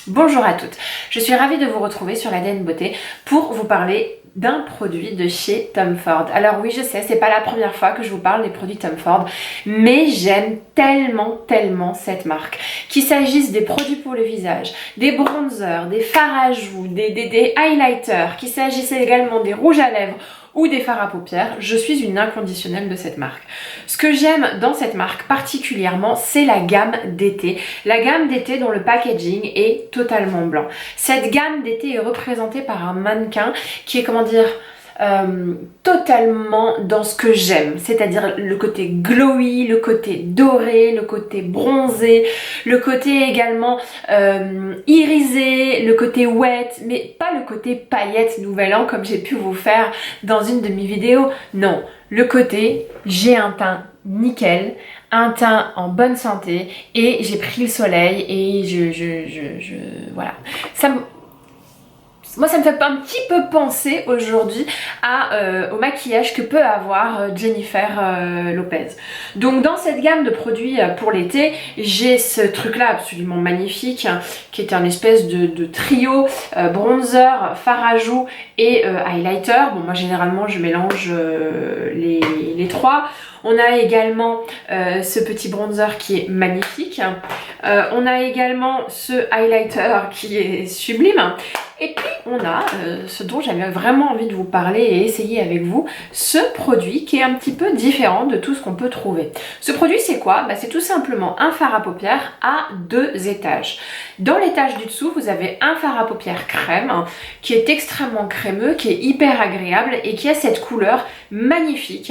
Bonjour à toutes, je suis ravie de vous retrouver sur l'ADN Beauté pour vous parler d'un produit de chez Tom Ford. Alors oui, je sais, c'est pas la première fois que je vous parle des produits Tom Ford, mais j'aime tellement cette marque. Qu'il s'agisse des produits pour le visage, des bronzers, des fards à joues, des highlighters, qu'il s'agisse également des rouges à lèvres ou des fards à paupières, je suis une inconditionnelle de cette marque. Ce que j'aime dans cette marque particulièrement, c'est la gamme d'été. La gamme d'été dont le packaging est totalement blanc. Cette gamme d'été est représentée par un mannequin qui est, comment dire, totalement dans ce que j'aime, c'est-à-dire le côté glowy, le côté doré, le côté bronzé, le côté également irisé, le côté wet, mais pas le côté paillettes nouvel an comme j'ai pu vous faire dans une de mes vidéos. Non, le côté j'ai un teint nickel, un teint en bonne santé et j'ai pris le soleil et voilà. Moi, ça me fait un petit peu penser aujourd'hui au maquillage que peut avoir Jennifer Lopez. Donc dans cette gamme de produits pour l'été, j'ai ce truc-là absolument magnifique qui est un espèce de trio bronzer, fard à joues et highlighter. Bon, moi généralement je mélange les trois. On a également ce petit bronzer qui est magnifique. On a également ce highlighter qui est sublime. Et puis on a ce dont j'avais vraiment envie de vous parler et essayer avec vous, ce produit qui est un petit peu différent de tout ce qu'on peut trouver. Ce produit c'est quoi? C'est tout simplement un fard à paupières à 2 étages. Dans l'étage du dessous, vous avez un fard à paupières crème qui est extrêmement crémeux, qui est hyper agréable et qui a cette couleur magnifique,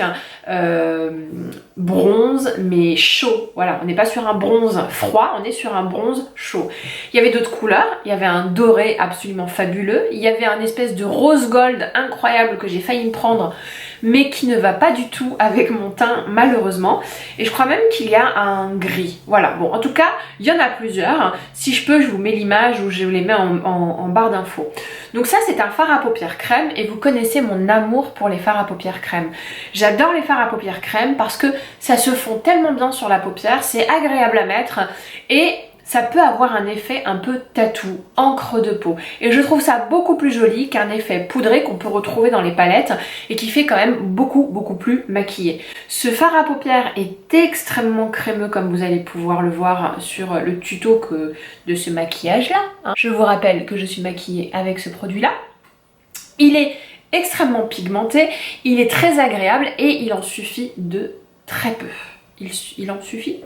bronze mais chaud. Voilà, on n'est pas sur un bronze froid, on est sur un bronze chaud. Il y avait d'autres couleurs, il y avait un doré absolument fabuleux, il y avait un espèce de rose gold incroyable que j'ai failli me prendre mais qui ne va pas du tout avec mon teint malheureusement, et je crois même qu'il y a un gris. Voilà, bon en tout cas il y en a plusieurs, si je peux je vous mets l'image ou je les mets en barre d'infos. Donc ça c'est un fard à paupières crème et vous connaissez mon amour pour les fards à paupières crème. J'adore les fards à paupières crème parce que ça se fond tellement bien sur la paupière, c'est agréable à mettre et ça peut avoir un effet un peu tatou, encre de peau. Et je trouve ça beaucoup plus joli qu'un effet poudré qu'on peut retrouver dans les palettes et qui fait quand même beaucoup plus maquillé. Ce fard à paupières est extrêmement crémeux comme vous allez pouvoir le voir sur le tuto de ce maquillage là. Je vous rappelle que je suis maquillée avec ce produit là. Il est extrêmement pigmenté, il est très agréable et il en suffit de très peu. Il en suffit.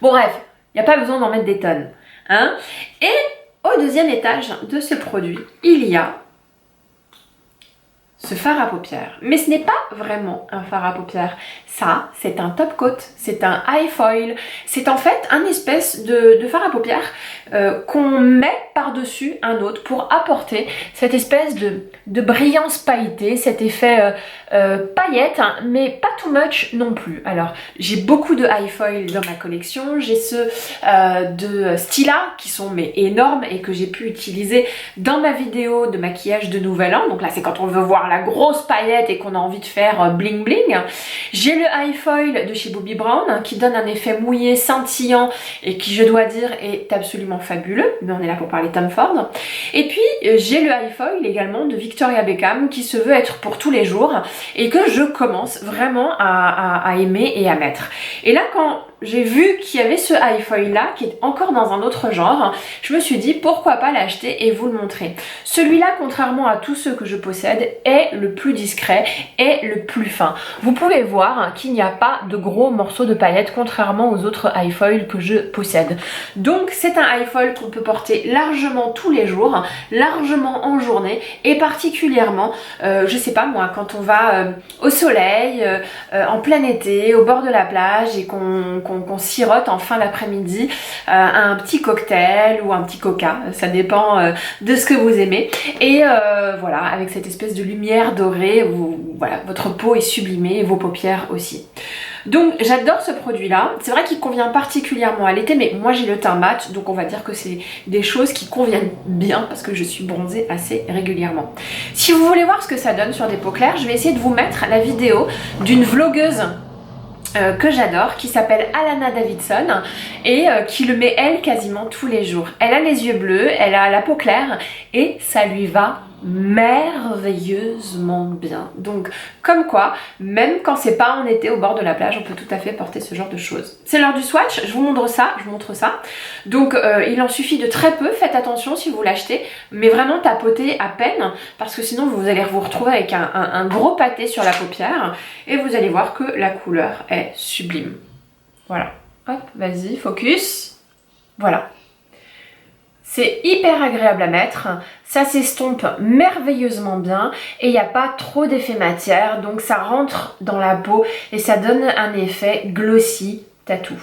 Bon bref. Il n'y a pas besoin d'en mettre des tonnes. Hein. Et au deuxième étage de ce produit, il y a ce fard à paupières. Mais ce n'est pas vraiment un fard à paupières. Ça, c'est un top coat, c'est un high foil. C'est en fait un espèce de fard à paupières qu'on met par-dessus un autre pour apporter cette espèce de brillance pailletée, cet effet paillette, hein, mais pas too much non plus. Alors, j'ai beaucoup de high foil dans ma collection. J'ai ceux de Stila qui sont mais énormes et que j'ai pu utiliser dans ma vidéo de maquillage de Nouvel An. Donc là, c'est quand on veut voir la grosse paillette et qu'on a envie de faire bling bling. J'ai le high foil de chez Bobbi Brown qui donne un effet mouillé, scintillant et qui, je dois dire, est absolument fabuleux. Mais on est là pour parler Tom Ford. Et puis, j'ai le high foil également de Victoria Beckham qui se veut être pour tous les jours et que je commence vraiment à aimer et à mettre. Et là, quand j'ai vu qu'il y avait ce high foil là qui est encore dans un autre genre, je me suis dit pourquoi pas l'acheter et vous le montrer. Celui-là, contrairement à tous ceux que je possède, est le plus discret et le plus fin. Vous pouvez voir qu'il n'y a pas de gros morceaux de paillettes contrairement aux autres high foil que je possède. Donc c'est un high foil qu'on peut porter largement tous les jours, largement en journée et particulièrement, je sais pas moi, quand on va au soleil, en plein été, au bord de la plage et qu'on sirote en fin d'après-midi un petit cocktail ou un petit coca, ça dépend de ce que vous aimez. Et voilà, avec cette espèce de lumière dorée, voilà, votre peau est sublimée et vos paupières aussi. Donc j'adore ce produit là, c'est vrai qu'il convient particulièrement à l'été, mais moi j'ai le teint mat, donc on va dire que c'est des choses qui conviennent bien parce que je suis bronzée assez régulièrement. Si vous voulez voir ce que ça donne sur des peaux claires, je vais essayer de vous mettre la vidéo d'une vlogueuse que j'adore, qui s'appelle Alana Davidson et qui le met elle quasiment tous les jours. Elle a les yeux bleus, elle a la peau claire et ça lui va merveilleusement bien. Donc comme quoi, même quand c'est pas en été au bord de la plage, on peut tout à fait porter ce genre de choses. C'est l'heure du swatch, je vous montre ça, Donc il en suffit de très peu, faites attention si vous l'achetez, mais vraiment tapotez à peine, parce que sinon vous allez vous retrouver avec un gros pâté sur la paupière, et vous allez voir que la couleur est sublime. Voilà, hop, vas-y, focus, voilà. C'est hyper agréable à mettre, ça s'estompe merveilleusement bien et il n'y a pas trop d'effet matière, donc ça rentre dans la peau et ça donne un effet glossy tatou.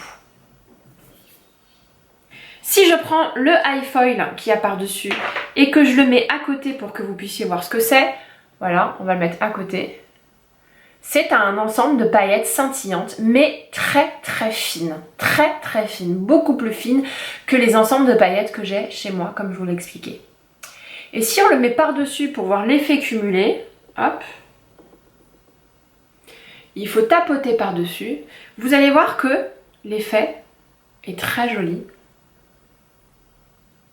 Si je prends le high foil qu'il y a par-dessus et que je le mets à côté pour que vous puissiez voir ce que c'est, voilà, on va le mettre à côté. C'est un ensemble de paillettes scintillantes, mais très fines, très fines, beaucoup plus fines que les ensembles de paillettes que j'ai chez moi, comme je vous l'ai expliqué. Et si on le met par-dessus pour voir l'effet cumulé, hop, il faut tapoter par-dessus. Vous allez voir que l'effet est très joli.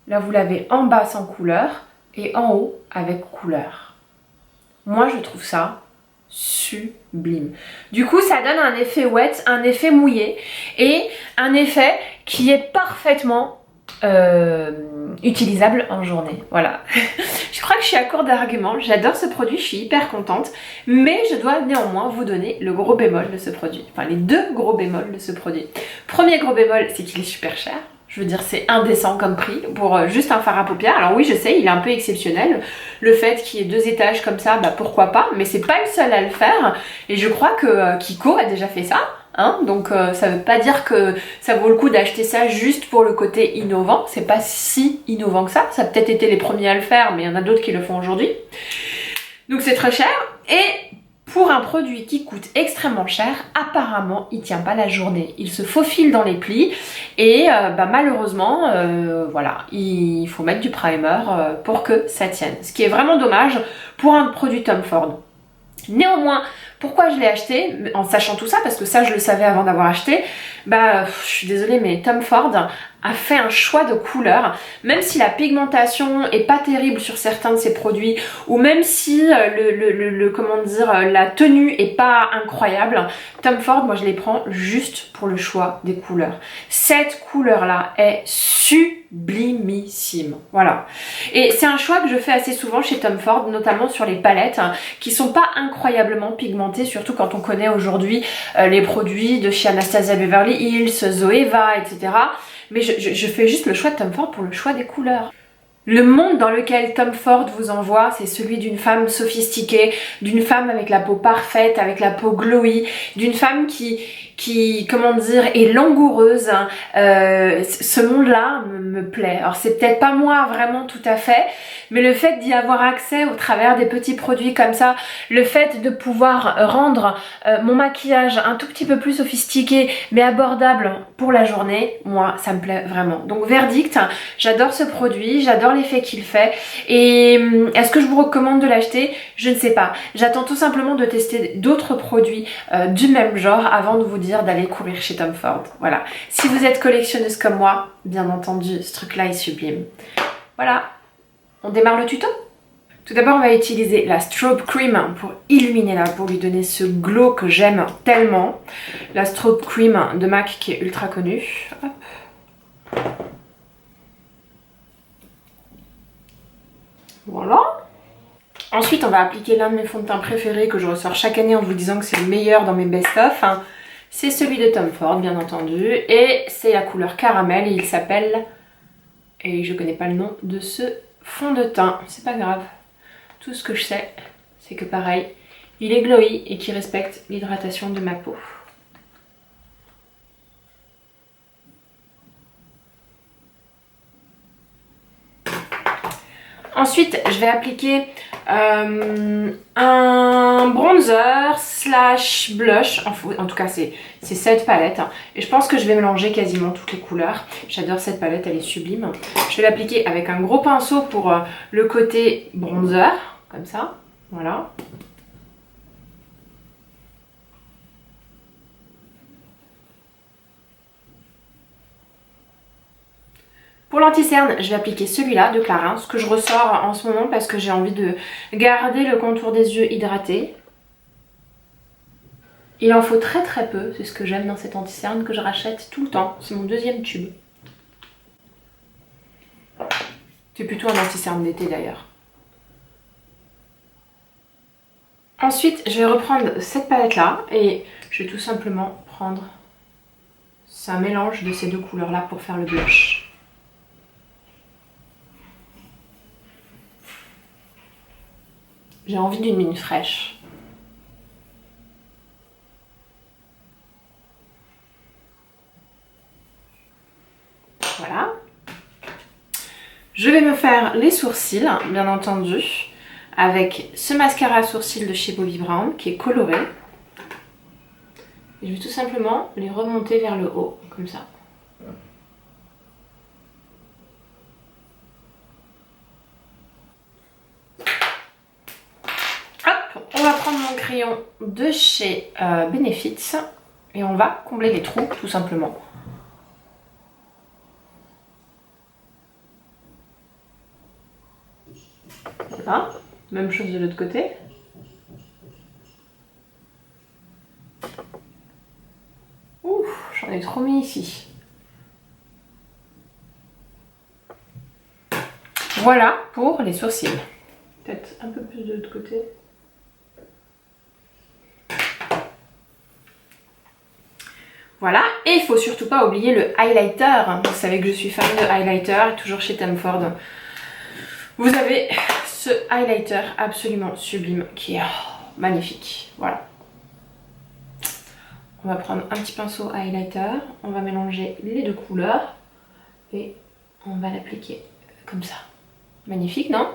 Là, vous l'avez en bas sans couleur et en haut avec couleur. Moi, je trouve ça sublime. Du coup, ça donne un effet wet, un effet mouillé et un effet qui est parfaitement utilisable en journée. Voilà. Je crois que je suis à court d'arguments. J'adore ce produit, je suis hyper contente, mais je dois néanmoins vous donner le gros bémol de ce produit. Enfin, les deux gros bémols de ce produit. Premier gros bémol, c'est qu'il est super cher. Je veux dire, c'est indécent comme prix pour juste un fard à paupières. Alors oui, je sais, il est un peu exceptionnel. Le fait qu'il y ait 2 étages comme ça, bah pourquoi pas. Mais c'est pas le seul à le faire. Et je crois que Kiko a déjà fait ça. Hein, donc ça veut pas dire que ça vaut le coup d'acheter ça juste pour le côté innovant. C'est pas si innovant que ça. Ça a peut-être été les premiers à le faire, mais il y en a d'autres qui le font aujourd'hui. Donc c'est très cher. Et pour un produit qui coûte extrêmement cher, apparemment il tient pas la journée. Il se faufile dans les plis et malheureusement, voilà, il faut mettre du primer pour que ça tienne. Ce qui est vraiment dommage pour un produit Tom Ford. Néanmoins, pourquoi je l'ai acheté en sachant tout ça, parce que ça je le savais avant d'avoir acheté, je suis désolée mais Tom Ford a fait un choix de couleur, même si la pigmentation est pas terrible sur certains de ses produits, ou même si la tenue est pas incroyable, Tom Ford, moi je les prends juste pour le choix des couleurs. Cette couleur là est sublimissime, voilà. Et c'est un choix que je fais assez souvent chez Tom Ford, notamment sur les palettes, qui sont pas incroyablement pigmentées, surtout quand on connaît aujourd'hui les produits de chez Anastasia Beverly Hills, Zoeva, etc. Mais je fais juste le choix de Tom Ford pour le choix des couleurs. Le monde dans lequel Tom Ford vous envoie, c'est celui d'une femme sophistiquée, d'une femme avec la peau parfaite, avec la peau glowy, d'une femme qui comment dire, est langoureuse. Ce monde-là me plaît. Alors c'est peut-être pas moi vraiment tout à fait, mais le fait d'y avoir accès au travers des petits produits comme ça, le fait de pouvoir rendre mon maquillage un tout petit peu plus sophistiqué mais abordable pour la journée, moi ça me plaît vraiment. Donc verdict, j'adore ce produit, j'adore l'effet qu'il fait et est-ce que je vous recommande de l'acheter? Je ne sais pas. J'attends tout simplement de tester d'autres produits du même genre avant de vous dire d'aller courir chez Tom Ford. Voilà. Si vous êtes collectionneuse comme moi, bien entendu, ce truc-là est sublime. Voilà. On démarre le tuto? Tout d'abord, on va utiliser la Strobe Cream pour illuminer la peau, lui donner ce glow que j'aime tellement. La Strobe Cream de MAC qui est ultra connue. Hop. Voilà. Ensuite, on va appliquer l'un de mes fonds de teint préférés que je ressors chaque année en vous disant que c'est le meilleur dans mes best-of. C'est celui de Tom Ford, bien entendu. Et c'est la couleur caramel et il s'appelle... Et je connais pas le nom de ce fond de teint. C'est pas grave. Tout ce que je sais, c'est que pareil, il est glowy et qu'il respecte l'hydratation de ma peau. Ensuite, je vais appliquer un bronzer slash blush. En tout cas, c'est cette palette. Et je pense que je vais mélanger quasiment toutes les couleurs. J'adore cette palette, elle est sublime. Je vais l'appliquer avec un gros pinceau pour le côté bronzer, comme ça. Voilà. Pour l'anti-cerne, je vais appliquer celui-là de Clarins, ce que je ressors en ce moment parce que j'ai envie de garder le contour des yeux hydraté. Il en faut très très peu, c'est ce que j'aime dans cet anti-cerne que je rachète tout le temps. C'est mon deuxième tube. C'est plutôt un anti-cerne d'été d'ailleurs. Ensuite, je vais reprendre cette palette-là et je vais tout simplement prendre un mélange de ces deux couleurs-là pour faire le blush. J'ai envie d'une mine fraîche. Voilà. Je vais me faire les sourcils, bien entendu, avec ce mascara à sourcils de chez Bobbi Brown qui est coloré. Et je vais tout simplement les remonter vers le haut, comme ça. Hop, on va prendre mon crayon de chez Benefits et on va combler les trous, tout simplement. Voilà, même chose de l'autre côté. Ouf, j'en ai trop mis ici. Voilà pour les sourcils. Peut-être un peu plus de l'autre côté. Voilà, et il faut surtout pas oublier le highlighter. Vous savez que je suis fan de highlighter, toujours chez Tom Ford. Vous avez ce highlighter absolument sublime qui est magnifique. Voilà. On va prendre un petit pinceau highlighter, on va mélanger les deux couleurs et on va l'appliquer comme ça. Magnifique, non?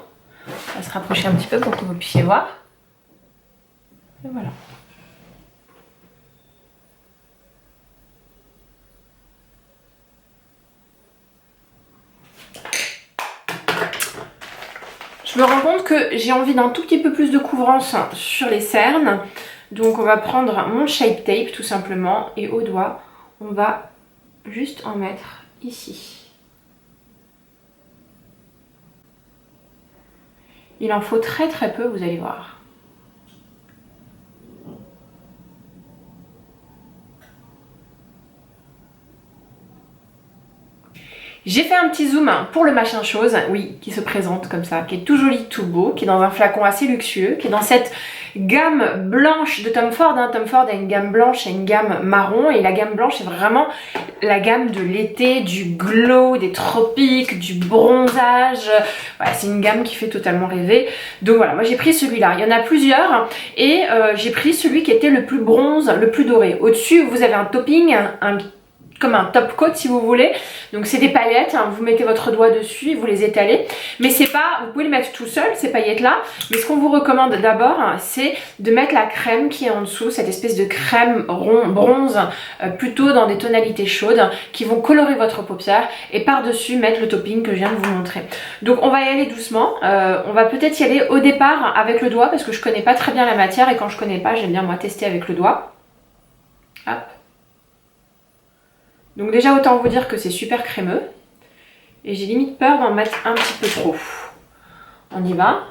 On va se rapprocher un petit peu pour que vous puissiez voir. Et voilà. Je me rends compte que j'ai envie d'un tout petit peu plus de couvrance sur les cernes. Donc on va prendre mon Shape Tape tout simplement et au doigt, on va juste en mettre ici. Il en faut très très peu, vous allez voir. J'ai fait un petit zoom pour le machin chose, oui, qui se présente comme ça, qui est tout joli, tout beau, qui est dans un flacon assez luxueux, qui est dans cette gamme blanche de Tom Ford. Tom Ford a une gamme blanche et une gamme marron, et la gamme blanche est vraiment la gamme de l'été, du glow, des tropiques, du bronzage. Voilà, c'est une gamme qui fait totalement rêver. Donc voilà, moi j'ai pris celui-là. Il y en a plusieurs, et j'ai pris celui qui était le plus bronze, le plus doré. Au-dessus, vous avez un topping, comme un top coat si vous voulez, donc c'est des paillettes, vous mettez votre doigt dessus et vous les étalez, mais c'est pas, vous pouvez les mettre tout seul ces paillettes là, mais ce qu'on vous recommande d'abord c'est de mettre la crème qui est en dessous, cette espèce de crème rond bronze, plutôt dans des tonalités chaudes qui vont colorer votre paupière, et par dessus mettre le topping que je viens de vous montrer. Donc on va y aller doucement, on va peut-être y aller au départ avec le doigt parce que je connais pas très bien la matière, et quand je connais pas j'aime bien moi tester avec le doigt. Hop. Donc déjà autant vous dire que c'est super crémeux et j'ai limite peur d'en mettre un petit peu trop. On y va.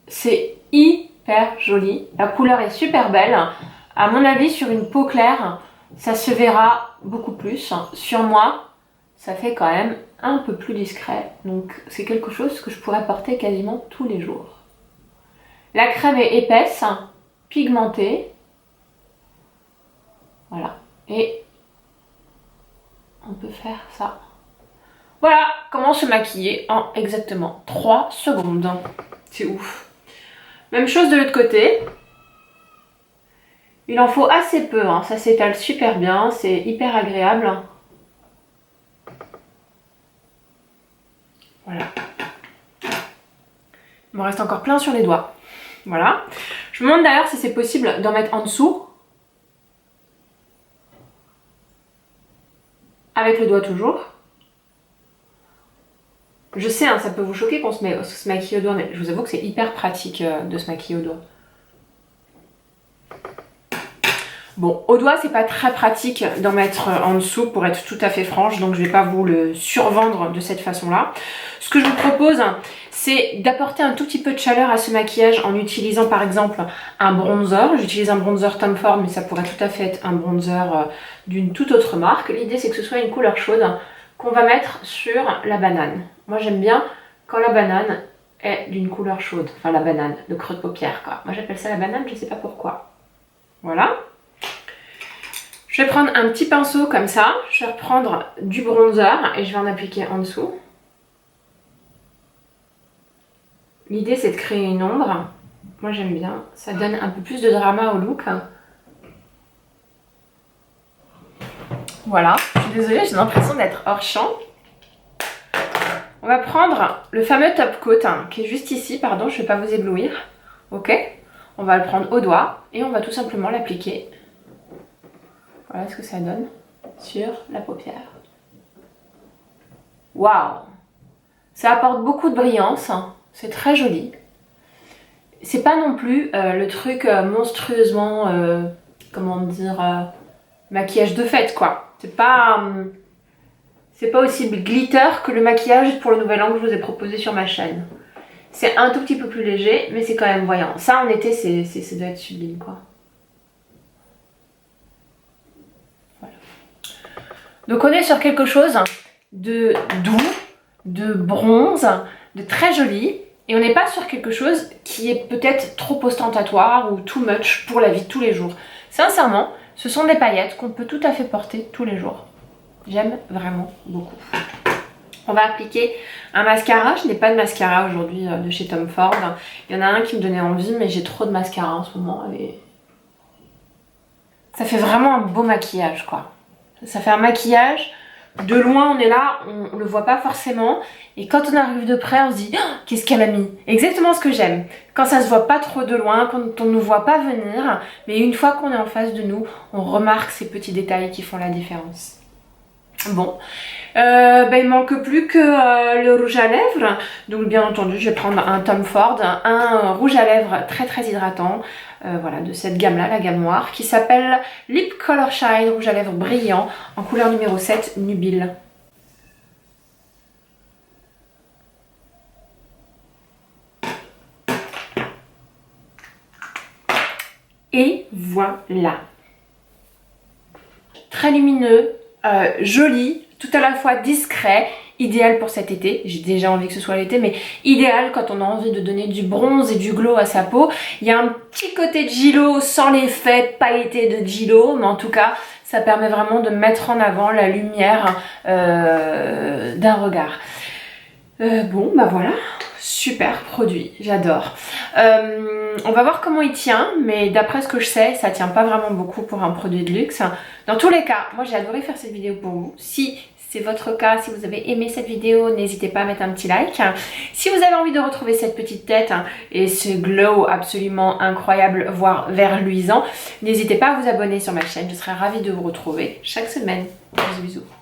C'est hyper joli, la couleur est super belle. À mon avis sur une peau claire ça se verra beaucoup plus. Sur moi ça fait quand même un peu plus discret, donc c'est quelque chose que je pourrais porter quasiment tous les jours. La crème est épaisse, pigmentée. Voilà, et on peut faire ça. Voilà comment se maquiller en exactement 3 secondes. C'est ouf. Même chose de l'autre côté. Il en faut assez peu, ça s'étale super bien, c'est hyper agréable. Voilà. Il me reste encore plein sur les doigts. Voilà. Je me demande d'ailleurs si c'est possible d'en mettre en dessous. Avec le doigt toujours. Je sais, ça peut vous choquer qu'on se maquille au doigt, mais je vous avoue que c'est hyper pratique de se maquiller au doigt. Bon, au doigt, c'est pas très pratique d'en mettre en dessous pour être tout à fait franche, donc je vais pas vous le survendre de cette façon-là. Ce que je vous propose, c'est d'apporter un tout petit peu de chaleur à ce maquillage en utilisant par exemple un bronzer. J'utilise un bronzer Tom Ford, mais ça pourrait tout à fait être un bronzer d'une toute autre marque. L'idée, c'est que ce soit une couleur chaude qu'on va mettre sur la banane. Moi, j'aime bien quand la banane est d'une couleur chaude. Enfin, la banane, le creux de paupière, quoi. Moi, j'appelle ça la banane, je sais pas pourquoi. Voilà. Je vais prendre un petit pinceau comme ça. Je vais reprendre du bronzer et je vais en appliquer en dessous. L'idée, c'est de créer une ombre. Moi, j'aime bien. Ça donne un peu plus de drama au look. Voilà. Je suis désolée, j'ai l'impression d'être hors champ. On va prendre le fameux top coat qui est juste ici. Pardon, je ne vais pas vous éblouir. Ok. On va le prendre au doigt et on va tout simplement l'appliquer. Voilà ce que ça donne sur la paupière. Waouh! Ça apporte beaucoup de brillance. C'est très joli. C'est pas non plus le truc monstrueusement, comment dire, maquillage de fête, quoi. C'est pas aussi glitter que le maquillage pour le nouvel an que je vous ai proposé sur ma chaîne. C'est un tout petit peu plus léger, mais c'est quand même voyant. Ça, en été, ça doit être sublime, quoi. Voilà. Donc, on est sur quelque chose de doux, de bronze, de très joli. Et on n'est pas sur quelque chose qui est peut-être trop ostentatoire ou too much pour la vie de tous les jours. Sincèrement, ce sont des paillettes qu'on peut tout à fait porter tous les jours. J'aime vraiment beaucoup. On va appliquer un mascara. Je n'ai pas de mascara aujourd'hui de chez Tom Ford. Il y en a un qui me donnait envie, mais j'ai trop de mascara en ce moment. Et ça fait vraiment un beau maquillage, quoi. Ça fait un maquillage. De loin, on est là, on le voit pas forcément. Et quand on arrive de près, on se dit oh, qu'est-ce qu'elle a mis? Exactement ce que j'aime. Quand ça se voit pas trop de loin, quand on ne nous voit pas venir, mais une fois qu'on est en face de nous, on remarque ces petits détails qui font la différence. Bon, il manque plus que le rouge à lèvres. Donc bien entendu, je vais prendre un Tom Ford, un rouge à lèvres très très hydratant. Voilà, de cette gamme là, la gamme noire, qui s'appelle Lip Color Shine, rouge à lèvres brillant, en couleur numéro 7, Nubile. Et voilà. Très lumineux, joli, tout à la fois discret, idéal pour cet été. J'ai déjà envie que ce soit l'été, mais idéal quand on a envie de donner du bronze et du glow à sa peau. Il y a un petit côté de Gilo sans l'effet pailleté de Gilo, mais en tout cas, ça permet vraiment de mettre en avant la lumière d'un regard. Bon, bah voilà. Super produit, j'adore. On va voir comment il tient, mais d'après ce que je sais, ça tient pas vraiment beaucoup pour un produit de luxe. Dans tous les cas, moi j'ai adoré faire cette vidéo pour vous. Si c'est votre cas, si vous avez aimé cette vidéo, n'hésitez pas à mettre un petit like. Si vous avez envie de retrouver cette petite tête et ce glow absolument incroyable, voire vert luisant, n'hésitez pas à vous abonner sur ma chaîne. Je serai ravie de vous retrouver chaque semaine. Bisous bisous.